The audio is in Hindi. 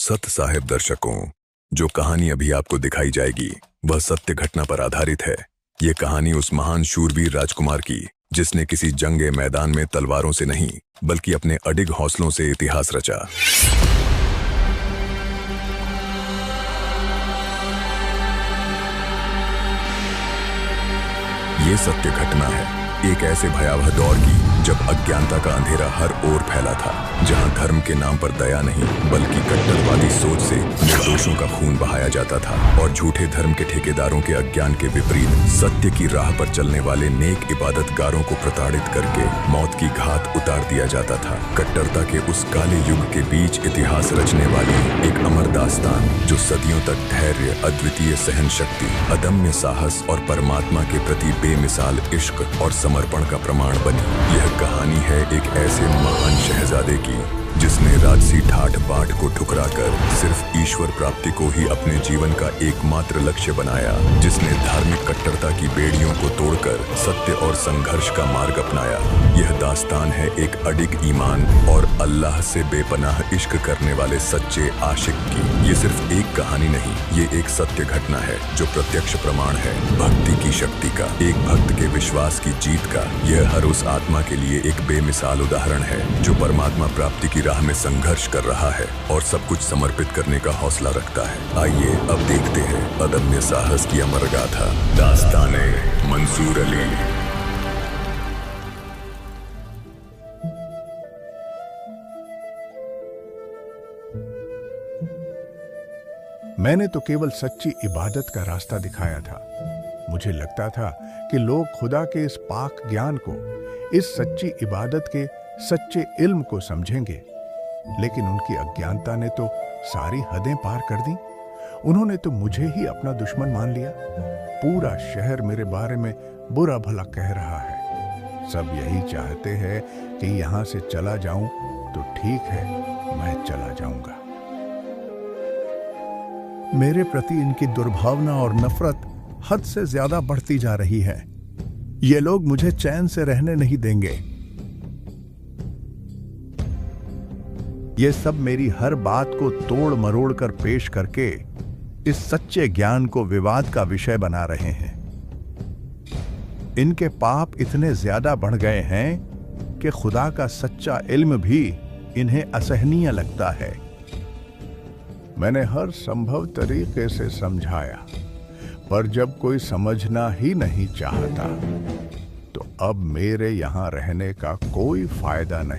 सत साहिब दर्शकों, जो कहानी अभी आपको दिखाई जाएगी वह सत्य घटना पर आधारित है। ये कहानी उस महान शूरवीर राजकुमार की जिसने किसी जंगे मैदान में तलवारों से नहीं बल्कि अपने अडिग हौसलों से इतिहास रचा। ये सत्य घटना है एक ऐसे भयावह दौर की जब अज्ञानता का अंधेरा हर ओर फैला था, जहां धर्म के नाम पर दया नहीं बल्कि कट्टरवादी सोच से निर्दोषों का खून बहाया जाता था और झूठे धर्म के ठेकेदारों के अज्ञान के विपरीत सत्य की राह पर चलने वाले नेक इबादतगारों को प्रताड़ित करके मौत की घात उतार दिया जाता था। कट्टरता के उस काले युग के बीच इतिहास रचने वाली एक अमर दास्तान जो सदियों तक धैर्य, अद्वितीय सहन शक्ति, अदम्य साहस और परमात्मा के प्रति बेमिसाल इश्क और समर्पण का प्रमाण बनी। यह कहानी है एक ऐसे महान शहजादे की जिसने राजसी ठाठ बाट को ठुकराकर सिर्फ ईश्वर प्राप्ति को ही अपने जीवन का एकमात्र लक्ष्य बनाया, जिसने धार्मिक कट्टरता की बेड़ियों को तोड़कर सत्य और संघर्ष का मार्ग अपनाया। यह दास्तान है एक अडिग ईमान और अल्लाह से बेपनाह इश्क करने वाले सच्चे आशिक की। ये सिर्फ एक कहानी नहीं, ये एक सत्य घटना है जो प्रत्यक्ष प्रमाण है भक्ति की शक्ति का, एक भक्त के विश्वास की जीत का। यह हर उस आत्मा के लिए एक बेमिसाल उदाहरण है जो परमात्मा प्राप्ति की राह में संघर्ष कर रहा है और सब कुछ समर्पित करने का हौसला रखता है। आइए अब देखते हैं अदम्य साहस की अमर गाथा, दास्ताने मंसूर अली। मैंने तो केवल सच्ची इबादत का रास्ता दिखाया था। मुझे लगता था कि लोग खुदा के इस पाक ज्ञान को, इस सच्ची इबादत के सच्चे इल्म को समझेंगे, लेकिन उनकी अज्ञानता ने तो सारी हदें पार कर दी। उन्होंने तो मुझे ही अपना दुश्मन मान लिया। पूरा शहर मेरे बारे में बुरा भला कह रहा है। सब यही चाहते हैं कि यहां से चला जाऊं, तो ठीक है, मैं चला जाऊंगा। मेरे प्रति इनकी दुर्भावना और नफरत हद से ज्यादा बढ़ती जा रही है। ये लोग मुझे चैन से रहने नहीं देंगे। ये सब मेरी हर बात को तोड़ मरोड़ कर पेश करके इस सच्चे ज्ञान को विवाद का विषय बना रहे हैं। इनके पाप इतने ज्यादा बढ़ गए हैं कि खुदा का सच्चा इल्म भी इन्हें असहनीय लगता है। मैंने हर संभव तरीके से समझाया, पर जब कोई समझना ही नहीं चाहता, तो अब मेरे यहां रहने का कोई फायदा नहीं।